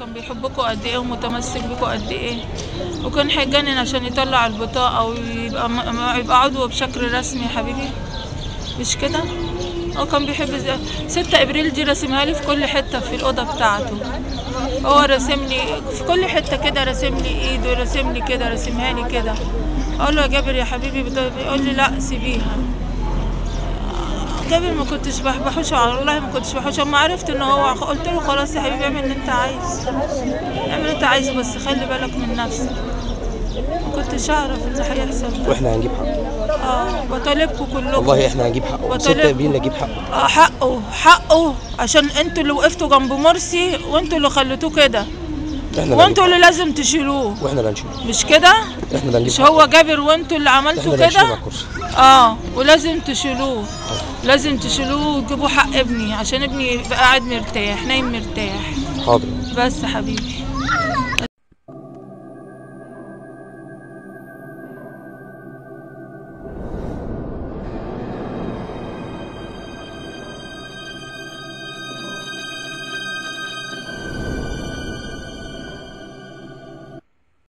كان بيحبكم قد ايه ومتمسك بكم قد ايه، وكان هيتجنن عشان يطلع البطاقة ويبقى عضو بشكل رسمي يا حبيبي، مش كده؟ هو كان بيحب 6 ابريل دي راسمها لي في كل حتة في الأوضة بتاعته، هو راسم لي في كل حتة كده، راسم لي ايده، راسم لي كده، راسمها لي كده. اقول له يا جابر يا حبيبي، بيقول لي لا سيبيها. جابر ما كنتش بحوشه، والله ما كنتش بحوشه. اما عرفت ان هو، قلت له خلاص يا حبيبي اعمل اللي انت عايزه، اعمل اللي انت عايزه، بس خلي بالك من نفسك. ما كنتش اعرف ان هيحصل ده. واحنا هنجيب حقه. بطالبكم كلكم، والله احنا هنجيب حقه، 6 ابريل نجيب حقه. حقه عشان انتوا اللي وقفتوا جنب مرسي، وانتوا اللي خليتوه كده، وانتوا اللي لازم تشيلوه. واحنا اللي هنشيله، مش كده؟ احنا اللي هنجيب مش حقه. هو جابر وانتوا اللي عملتوا كده؟ ولازم تشيلوه، لازم تشيلوه وتجيبوا حق ابني، عشان ابني يبقى قاعد مرتاح، نايم مرتاح. حاضر. بس حبيبي.